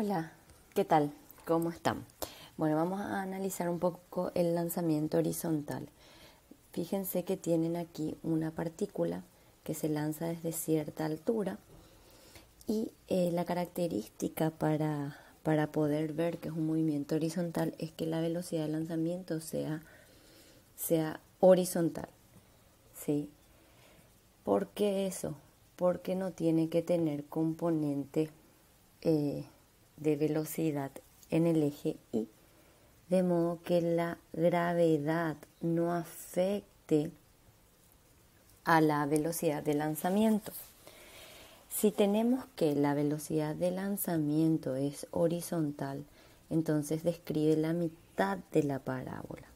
Hola, ¿qué tal? ¿Cómo están? Bueno, vamos a analizar un poco el lanzamiento horizontal. Fíjense que tienen aquí una partícula que se lanza desde cierta altura y la característica para poder ver que es un movimiento horizontal es que la velocidad de lanzamiento sea horizontal, ¿sí? ¿Por qué eso? Porque no tiene que tener componente de velocidad en el eje Y, de modo que la gravedad no afecte a la velocidad de lanzamiento. Si tenemos que la velocidad de lanzamiento es horizontal, entonces describe la mitad de la parábola.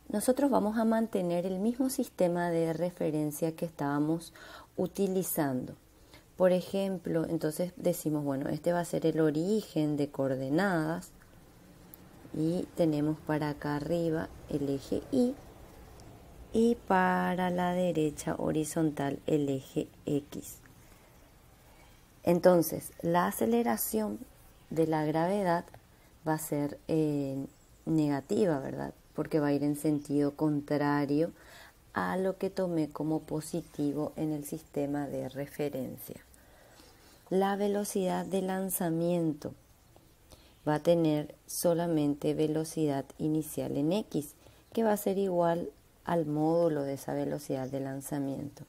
Nosotros vamos a mantener el mismo sistema de referencia que estábamos utilizando. Por ejemplo, entonces decimos, bueno, este va a ser el origen de coordenadas y tenemos para acá arriba el eje y para la derecha horizontal el eje X. Entonces, la aceleración de la gravedad va a ser negativa, ¿verdad? Porque va a ir en sentido contrario a lo que tomé como positivo en el sistema de referencia. La velocidad de lanzamiento va a tener solamente velocidad inicial en X, que va a ser igual al módulo de esa velocidad de lanzamiento.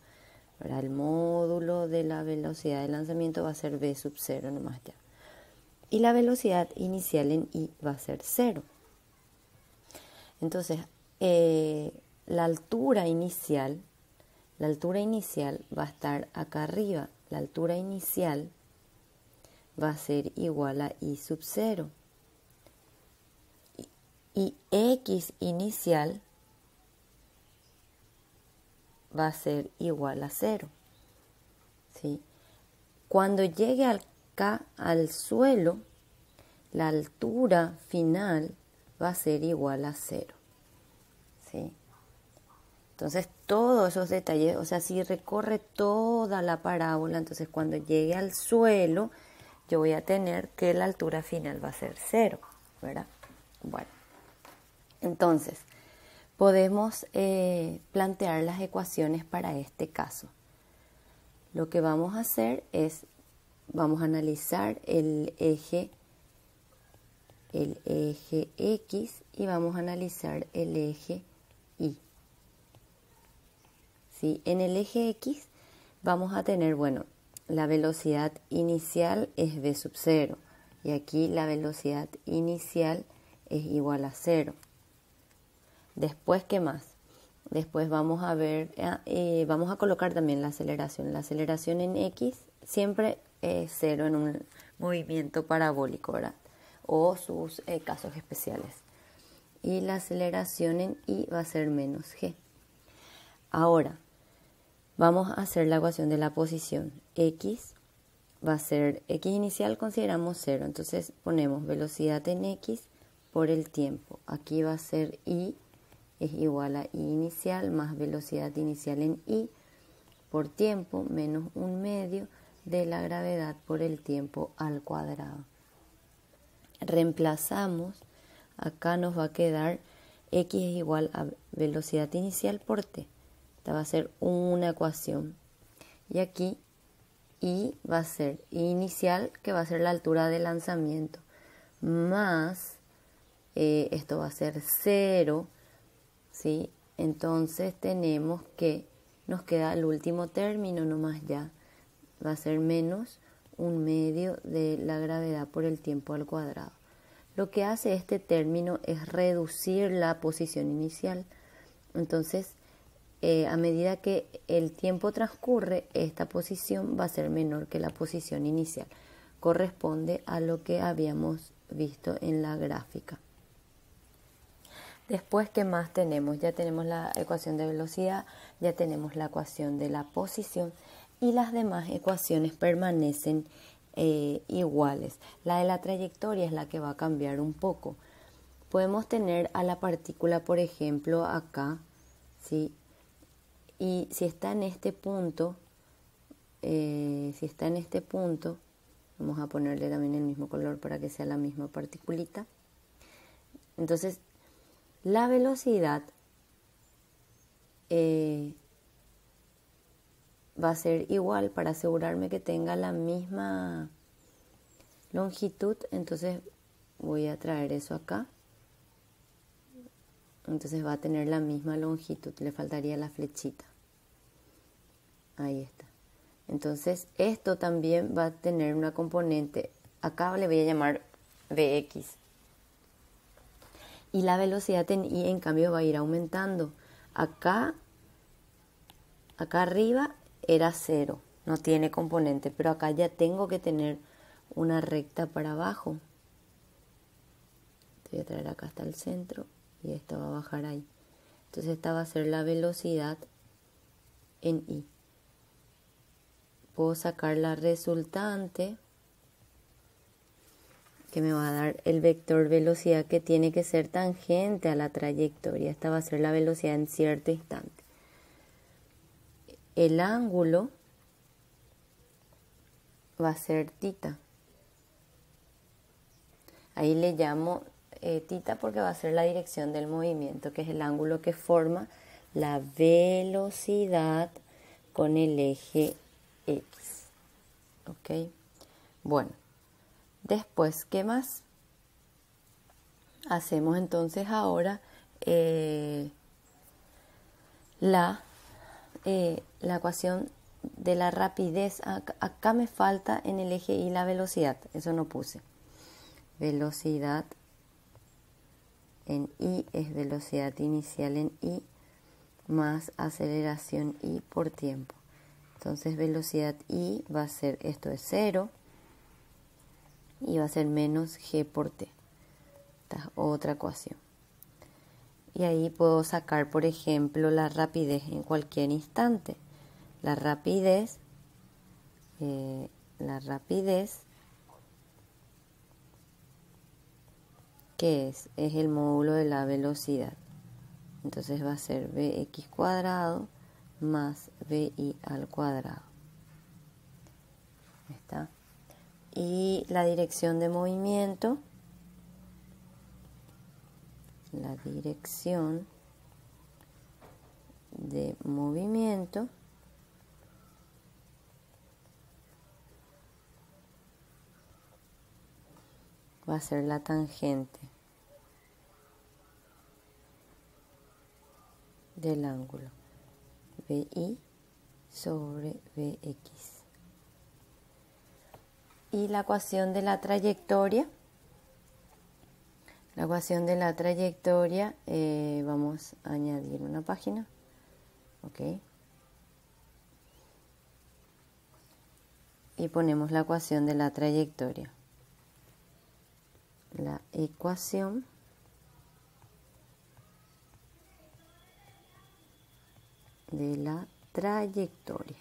Ahora, el módulo de la velocidad de lanzamiento va a ser v sub 0 nomás ya. Y la velocidad inicial en Y va a ser 0. Entonces, la altura inicial va a estar acá arriba. La altura inicial va a ser igual a I sub 0. Y X inicial va a ser igual a 0. ¿Sí? Cuando llegue acá al suelo, la altura final va a ser igual a 0. ¿Sí? Entonces, todos esos detalles, o sea, si recorre toda la parábola, entonces cuando llegue al suelo, yo voy a tener que la altura final va a ser 0, ¿verdad? Bueno, entonces, podemos plantear las ecuaciones para este caso. Lo que vamos a hacer es, vamos a analizar el eje X y vamos a analizar el eje Y. ¿Sí? En el eje X vamos a tener, bueno, la velocidad inicial es v sub 0 y aquí la velocidad inicial es igual a 0. Después, ¿qué más? Después vamos a ver, vamos a colocar también la aceleración. La aceleración en X siempre es 0 en un movimiento parabólico, ¿verdad? O sus casos especiales. Y la aceleración en Y va a ser menos g. Ahora, vamos a hacer la ecuación de la posición. X va a ser, X inicial consideramos 0, entonces ponemos velocidad en X por el tiempo. Aquí va a ser Y es igual a I inicial más velocidad inicial en Y por tiempo menos 1/2 de la gravedad por el tiempo al cuadrado. Reemplazamos, acá nos va a quedar X es igual a velocidad inicial por T. Esta va a ser una ecuación. Y aquí Y va a ser I inicial, que va a ser la altura de lanzamiento, más esto va a ser 0, ¿sí? Entonces tenemos que, nos queda el último término nomás ya, va a ser menos 1/2 de la gravedad por el tiempo al cuadrado. Lo que hace este término es reducir la posición inicial. Entonces, a medida que el tiempo transcurre, esta posición va a ser menor que la posición inicial. Corresponde a lo que habíamos visto en la gráfica. Después, ¿qué más tenemos? Ya tenemos la ecuación de velocidad, ya tenemos la ecuación de la posición y las demás ecuaciones permanecen iguales. La de la trayectoria es la que va a cambiar un poco. Podemos tener a la partícula, por ejemplo, acá, ¿sí? Y si está en este punto, Vamos a ponerle también el mismo color para que sea la misma particulita. Entonces, la velocidad va a ser igual para asegurarme que tenga la misma longitud. Entonces voy a traer eso acá. Entonces va a tener la misma longitud, le faltaría la flechita. Ahí está. Entonces esto también va a tener una componente, acá le voy a llamar Vx. Y la velocidad en y en cambio va a ir aumentando. Acá arriba era 0, no tiene componente, pero acá ya tengo que tener una recta para abajo. Te voy a traer acá hasta el centro y esta va a bajar ahí. Entonces esta va a ser la velocidad en y. Puedo sacar la resultante que me va a dar el vector velocidad que tiene que ser tangente a la trayectoria. Esta va a ser la velocidad en cierto instante. El ángulo va a ser θ. Ahí le llamo θ porque va a ser la dirección del movimiento, que es el ángulo que forma la velocidad con el eje X. ¿Ok? Bueno, después, ¿qué más? Hacemos entonces ahora la ecuación de la rapidez. Acá me falta en el eje Y la velocidad, eso no puse. Velocidad en Y es velocidad inicial en Y más aceleración Y por tiempo. Entonces velocidad I va a ser, esto es 0, y va a ser menos G por T. Esta es otra ecuación. Y ahí puedo sacar, por ejemplo, la rapidez en cualquier instante. La rapidez ¿qué es? Es el módulo de la velocidad. Entonces va a ser Vx cuadrado más Vi al cuadrado. Ahí está. Y la dirección de movimiento, va a ser la tangente del ángulo Vi sobre Vx. Y la ecuación de la trayectoria, vamos a añadir una página. Ok. Y ponemos la ecuación de la trayectoria. La ecuación de la trayectoria.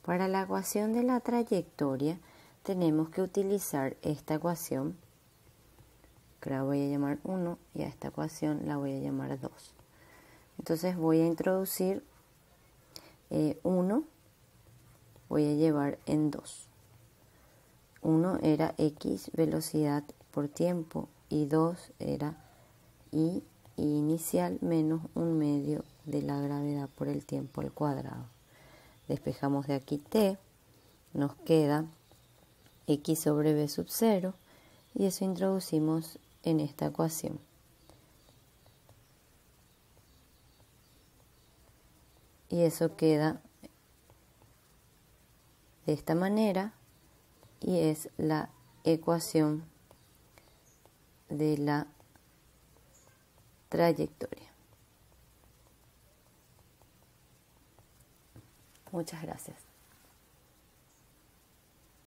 Para la ecuación de la trayectoria tenemos que utilizar esta ecuación, que la voy a llamar 1, y a esta ecuación la voy a llamar 2. Entonces voy a introducir 1, voy a llevar en 2. 1 era X velocidad por tiempo y 2 era Y inicial menos 1/2 de la gravedad por el tiempo al cuadrado. Despejamos de aquí T, nos queda X sobre V sub 0 y eso introducimos en esta ecuación. Y eso queda de esta manera y es la ecuación de la trayectoria. Muchas gracias.